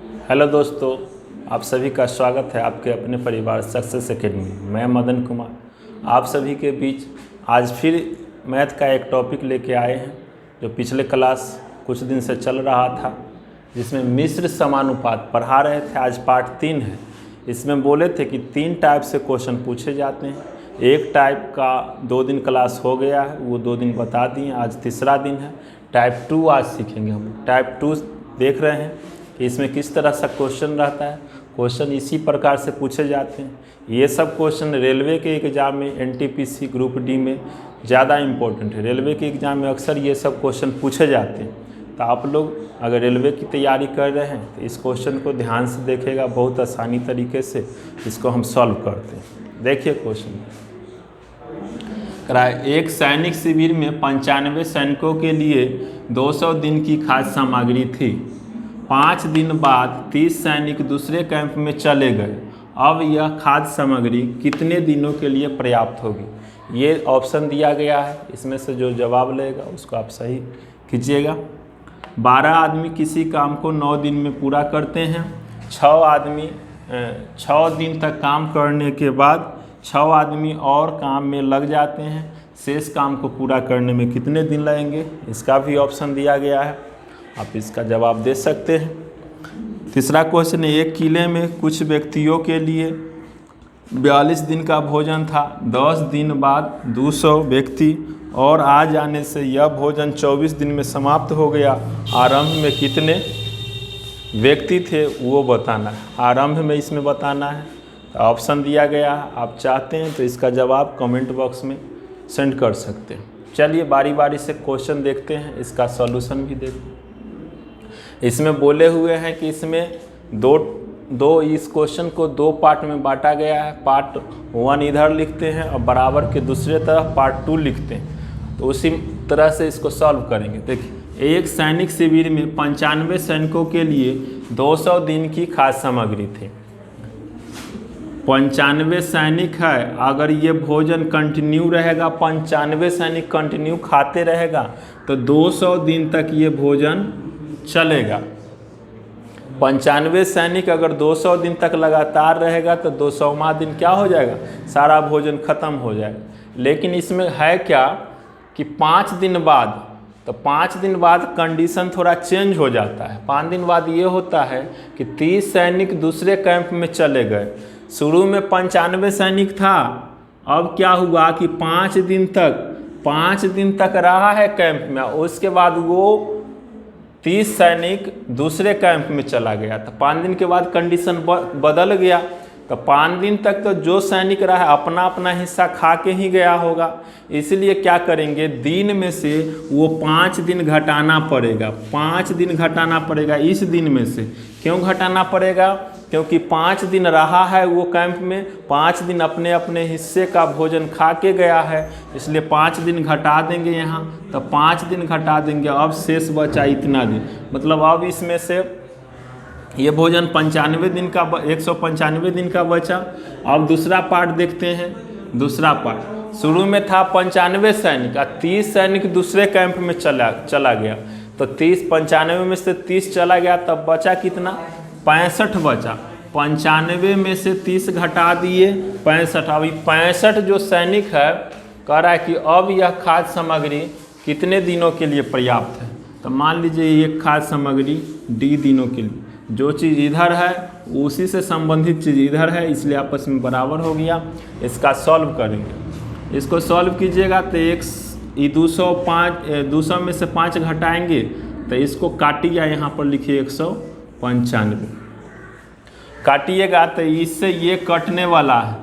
Hello दोस्तों, आप सभी का स्वागत है आपके अपने परिवार सक्सेस एकेडमी। मैं मदन कुमार आप सभी के बीच आज फिर मैथ का एक टॉपिक लेके आए हैं जो पिछले क्लास कुछ दिन से चल रहा था, जिसमें मिश्र समानुपात पढ़ा रहे थे। आज पार्ट 3 है। इसमें बोले थे कि 3 टाइप से क्वेश्चन पूछे जाते हैं। एक टाइप का 2 दिन क्लास हो गया है, वो 2 दिन बता दिए। आज तीसरा दिन है। टाइप 2 आज सीखेंगे हम। टाइप 2 देख रहे हैं कि इसमें किस तरह सा क्वेश्चन रहता है। क्वेश्चन इसी प्रकार से पूछे जाते हैं। ये सब क्वेश्चन रेलवे के एग्ज़ाम में, एनटीपीसी ग्रुप डी में ज़्यादा इम्पोर्टेंट है। रेलवे के एग्ज़ाम में अक्सर ये सब क्वेश्चन पूछे जाते हैं। तो आप लोग अगर रेलवे की तैयारी कर रहे हैं तो इस क्वेश्चन को ध्यान से देखेगा। बहुत आसानी तरीके से इसको हम सॉल्व करते हैं। देखिए क्वेश्चन कराए। एक सैनिक शिविर में 95 सैनिकों के लिए 200 दिन की खाद्य सामग्री थी। 5 दिन बाद 30 सैनिक दूसरे कैंप में चले गए। अब यह खाद्य सामग्री कितने दिनों के लिए पर्याप्त होगी? ये ऑप्शन दिया गया है। इसमें से जो जवाब लेगा उसको आप सही कीजिएगा। 12 आदमी किसी काम को 9 दिन में पूरा करते हैं। 6 आदमी 6 दिन तक काम करने के बाद 6 आदमी और काम में लग जाते हैं। शेष काम को पूरा करने में कितने दिन लगेंगे? इसका भी ऑप्शन दिया गया है। आप इसका जवाब दे सकते हैं। तीसरा क्वेश्चन है, एक किले में कुछ व्यक्तियों के लिए 42 दिन का भोजन था। 10 दिन बाद 200 व्यक्ति और आ जाने से यह भोजन 24 दिन में समाप्त हो गया। आरंभ में कितने व्यक्ति थे वो बताना है। आरंभ में इसमें बताना है। तो ऑप्शन दिया गया है। आप चाहते हैं तो इसका जवाब कमेंट बॉक्स में सेंड कर सकते हैं। चलिए बारी बारी से क्वेश्चन देखते हैं, इसका सॉल्यूशन भी देखते हैं। इसमें बोले हुए हैं कि इसमें दो इस क्वेश्चन को 2 पार्ट में बांटा गया है। पार्ट 1 इधर लिखते हैं और बराबर के दूसरे तरफ पार्ट 2 लिखते हैं। तो उसी तरह से इसको सॉल्व करेंगे। देखिए, एक सैनिक शिविर में 95 सैनिकों के लिए 200 दिन की खाद्य सामग्री थी। 95 सैनिक है। अगर ये भोजन कंटिन्यू रहेगा, 95 सैनिक कंटिन्यू खाते रहेगा तो 200 दिन तक ये भोजन चलेगा। 95 सैनिक अगर 200 दिन तक लगातार रहेगा तो 200वां दिन क्या हो जाएगा? सारा भोजन खत्म हो जाएगा। लेकिन इसमें है क्या कि 5 दिन बाद, तो 5 दिन बाद कंडीशन थोड़ा चेंज हो जाता है। 5 दिन बाद ये होता है कि 30 सैनिक दूसरे कैंप में चले गए। शुरू में 95 सैनिक था। अब क्या हुआ कि 5 दिन तक रहा है कैंप में। उसके बाद वो 30 सैनिक दूसरे कैंप में चला गया। तो 5 दिन के बाद कंडीशन बदल गया। तो 5 दिन तक तो जो सैनिक रहा है अपना अपना हिस्सा खा के ही गया होगा। इसलिए क्या करेंगे, दिन में से वो 5 दिन घटाना पड़ेगा। 5 दिन घटाना पड़ेगा इस दिन में से। क्यों घटाना पड़ेगा? क्योंकि 5 दिन रहा है वो कैंप में, 5 दिन अपने अपने हिस्से का भोजन खा के गया है। इसलिए 5 दिन घटा देंगे यहाँ। तो 5 दिन घटा देंगे। अब शेष बचा इतना दिन। मतलब अब इसमें से ये भोजन 95 दिन का 195 दिन का बचा। अब दूसरा पार्ट देखते हैं। दूसरा पार्ट, शुरू में था 95 सैनिक और 30 सैनिक दूसरे कैंप में चला गया। तो 95 में से 30 चला गया, तब बचा कितना? 65 बचा। 95 में से 30 घटा दिए 65। अभी 65 जो सैनिक है कह रहा है कि अब यह खाद्य सामग्री कितने दिनों के लिए पर्याप्त है? तो मान लीजिए ये खाद्य सामग्री D दिनों के लिए। जो चीज़ इधर है उसी से संबंधित चीज़ इधर है, इसलिए आपस में बराबर हो गया। इसका सॉल्व करेंगे। इसको सॉल्व कीजिएगा तो 200 में से 5 घटाएंगे तो इसको काटिए। यहाँ पर लिखिए 195 काटिएगा तो इससे ये कटने वाला है,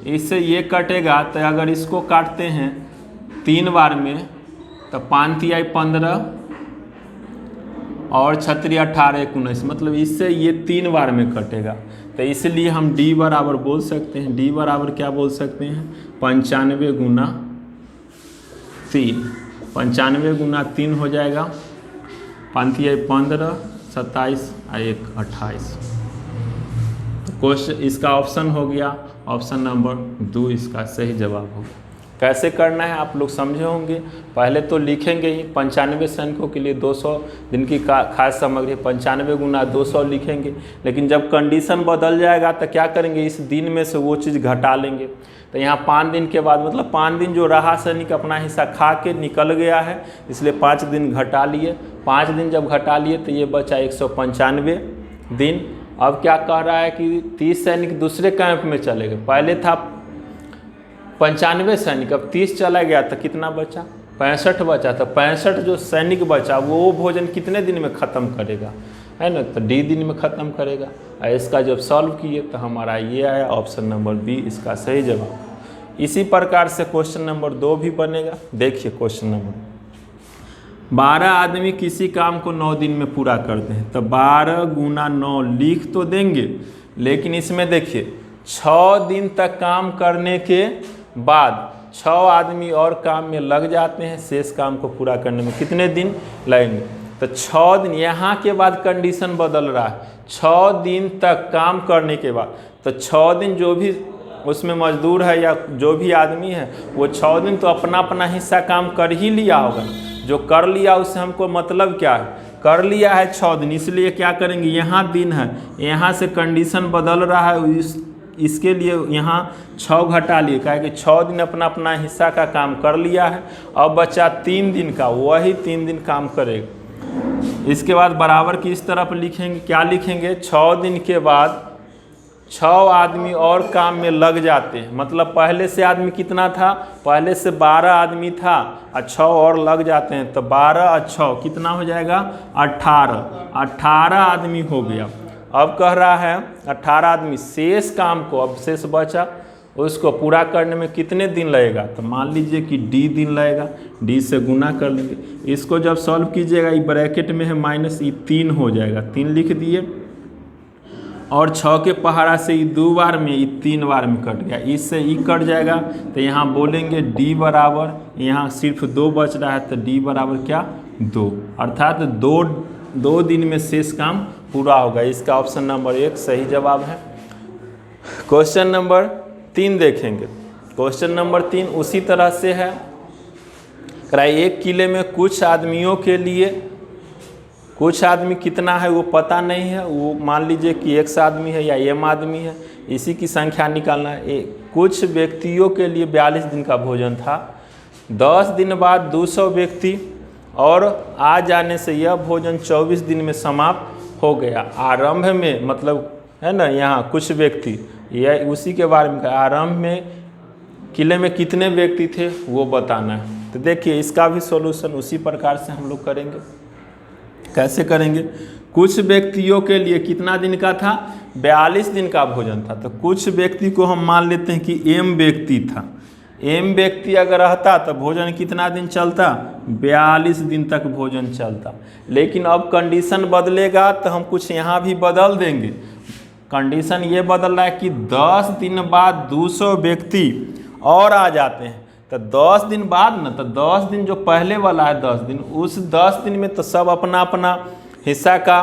इससे ये कटेगा। तो अगर इसको काटते हैं 3 बार में तो 5 तिहाई 15 और 6 18 19, मतलब इससे ये 3 बार में कटेगा। तो इसलिए हम D बराबर बोल सकते हैं। D बराबर क्या बोल सकते हैं? 95 गुना 3। 95 गुना 3 हो जाएगा 5 तिहाई 15, 27 और 1 28। क्वेश्चन इसका ऑप्शन हो गया, ऑप्शन नंबर 2 इसका सही जवाब होगा। कैसे करना है आप लोग समझे होंगे। पहले तो लिखेंगे ही 95 सैनिकों के लिए 200 दिन की खाद्य सामग्री, 95 गुना 200 लिखेंगे। लेकिन जब कंडीशन बदल जाएगा तो क्या करेंगे, इस दिन में से वो चीज़ घटा लेंगे। तो यहाँ 5 दिन के बाद मतलब 5 दिन जो रहा सैनिक अपना हिस्सा खा के निकल गया है, इसलिए 5 दिन घटा लिए। 5 दिन जब घटा लिए तो ये बचा 195 दिन। अब क्या कह रहा है कि 30 सैनिक दूसरे कैंप में चले गए। पहले था 95 सैनिक, अब 30 चला गया तो कितना बचा, 65 बचा। तो 65 जो सैनिक बचा वो भोजन कितने दिन में ख़त्म करेगा, है ना, तो D दिन में ख़त्म करेगा। और इसका जब सॉल्व किए तो हमारा ये आया ऑप्शन नंबर B इसका सही जवाब। इसी प्रकार से क्वेश्चन नंबर 2 भी बनेगा। देखिए क्वेश्चन नंबर 12 आदमी किसी काम को 9 दिन में पूरा करते हैं, तो 12 गुना 9 लिख तो देंगे, लेकिन इसमें देखिए 6 दिन तक काम करने के बाद 6 आदमी और काम में लग जाते हैं। शेष काम को पूरा करने में कितने दिन लगेंगे, तो 6 दिन। यहाँ के बाद कंडीशन बदल रहा है, 6 दिन तक काम करने के बाद, तो 6 दिन जो भी उसमें मजदूर है या जो भी आदमी है वो 6 दिन तो अपना अपना हिस्सा काम कर ही लिया होगा। जो कर लिया उससे हमको मतलब क्या है, कर लिया है 6 दिन, इसलिए क्या करेंगे, यहाँ दिन है, यहाँ से कंडीशन बदल रहा है, इसके लिए यहाँ 6 घटा लिए, क्या कि 6 दिन अपना अपना हिस्सा का काम कर लिया है। अब बचा 3 दिन का, वही 3 दिन काम करेगा। इसके बाद बराबर की इस तरफ लिखेंगे, क्या लिखेंगे, 6 दिन के बाद 6 आदमी और काम में लग जाते हैं। मतलब पहले से आदमी कितना था, पहले से 12 आदमी था और 6 और लग जाते हैं, तो 12 और 6 कितना हो जाएगा, 18 आदमी हो गया। अब कह रहा है 18 आदमी, शेष काम को, अब शेष बचा उसको पूरा करने में कितने दिन लगेगा, तो मान लीजिए कि D दिन लगेगा। D से गुना कर लेंगे। इसको जब सॉल्व कीजिएगा, ये ब्रैकेट में है माइनस, ये 3 हो जाएगा, 3 लिख दिए, और 6 के पहाड़ा से ये 2 बार में, ये 3 बार में कट गया, इससे ई कट जाएगा। तो यहाँ बोलेंगे D बराबर, यहाँ सिर्फ 2 बच रहा है, तो D बराबर क्या, 2, अर्थात 2 दिन में शेष काम पूरा होगा। इसका ऑप्शन नंबर 1 सही जवाब है। क्वेश्चन नंबर 3 देखेंगे। क्वेश्चन नंबर 3 उसी तरह से है। एक किले में कुछ आदमियों के लिए, कुछ आदमी कितना है वो पता नहीं है, वो मान लीजिए कि X आदमी है या M आदमी है, इसी की संख्या निकालना है। कुछ व्यक्तियों के लिए 42 दिन का भोजन था। 10 दिन बाद 200 व्यक्ति और आ जाने से यह भोजन 24 दिन में समाप्त हो गया। आरंभ में, मतलब है ना, यहाँ कुछ व्यक्ति, यह उसी के बारे में, आरंभ में किले में कितने व्यक्ति थे वो बताना है। तो देखिए इसका भी सॉल्यूशन उसी प्रकार से हम लोग करेंगे। कैसे करेंगे, कुछ व्यक्तियों के लिए कितना दिन का था, 42 दिन का भोजन था। तो कुछ व्यक्ति को हम मान लेते हैं कि M व्यक्ति था। M व्यक्ति अगर रहता तो भोजन कितना दिन चलता, 42 दिन तक भोजन चलता। लेकिन अब कंडीशन बदलेगा तो हम कुछ यहाँ भी बदल देंगे। कंडीशन ये बदल रहा है कि 10 दिन बाद 200 व्यक्ति और आ जाते हैं। तो 10 दिन बाद ना, तो 10 दिन जो पहले वाला है 10 दिन, उस 10 दिन में तो सब अपना अपना हिस्सा का,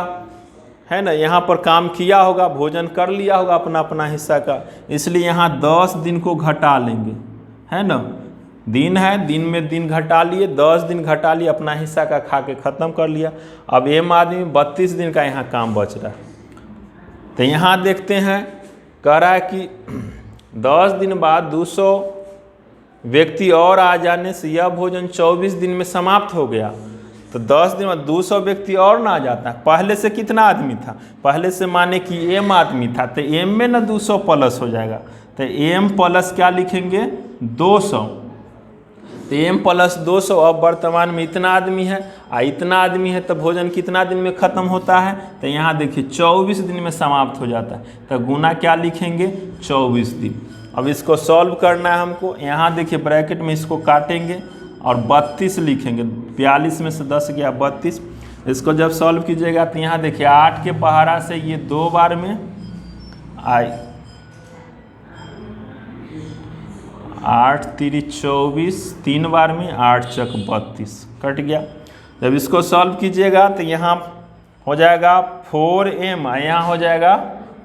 है ना, यहाँ पर काम किया होगा, भोजन कर लिया होगा अपना अपना हिस्सा का, इसलिए यहाँ 10 दिन को घटा लेंगे, है ना। दिन है, दिन में दिन घटा लिए, 10 दिन घटा लिए, अपना हिस्सा का खा के ख़त्म कर लिया। अब M आदमी 32 दिन का यहाँ काम बच रहा है। तो यहाँ देखते हैं, कह रहा है कि 10 दिन बाद 200 व्यक्ति और आ जाने से यह भोजन 24 दिन में समाप्त हो गया। तो 10 दिन में 200 व्यक्ति और ना आ जाता है। पहले से कितना आदमी था, पहले से माने कि M आदमी था, तो M में ना 200 प्लस हो जाएगा। तो M प्लस क्या लिखेंगे, 200। तो M प्लस 200। अब वर्तमान में इतना आदमी है, इतना आदमी है, तो भोजन कितना दिन में ख़त्म होता है, तो यहाँ देखिए 24 दिन में समाप्त हो जाता है। तो गुना क्या लिखेंगे, 24 दिन। अब इसको सॉल्व करना है हमको। यहाँ देखिए ब्रैकेट में इसको काटेंगे और 32 लिखेंगे। 42 में से 10 गया 32। इसको जब सॉल्व कीजिएगा तो यहाँ देखिए 8 के पहाड़ा से ये 2 बार में आई, 8 3 24, 3 बार में 8 चक 32 कट गया। जब इसको सॉल्व कीजिएगा तो यहाँ हो जाएगा 4M, यहाँ हो जाएगा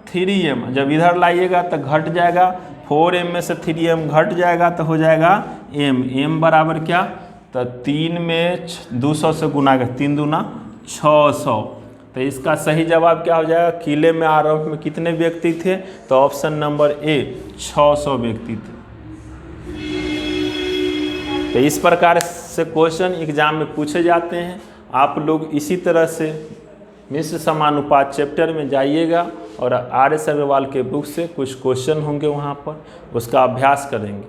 3M। जब इधर लाइएगा तो घट जाएगा, 4M में से 3M घट जाएगा तो हो जाएगा m बराबर क्या, तो 3 में 200 से गुना कर, 3 दूना 600। तो इसका सही जवाब क्या हो जाएगा, किले में आरोह में कितने व्यक्ति थे, तो ऑप्शन नंबर ए 600 व्यक्ति थे। तो इस प्रकार से क्वेश्चन एग्जाम में पूछे जाते हैं। आप लोग इसी तरह से मिश्र समानुपात चैप्टर में जाइएगा और RS अग्रवाल के बुक से कुछ क्वेश्चन होंगे वहाँ पर, उसका अभ्यास करेंगे।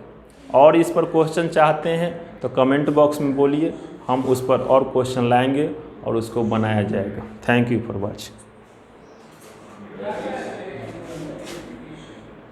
और इस पर क्वेश्चन चाहते हैं तो कमेंट बॉक्स में बोलिए, हम उस पर और क्वेश्चन लाएंगे और उसको बनाया जाएगा। Thank you for watching.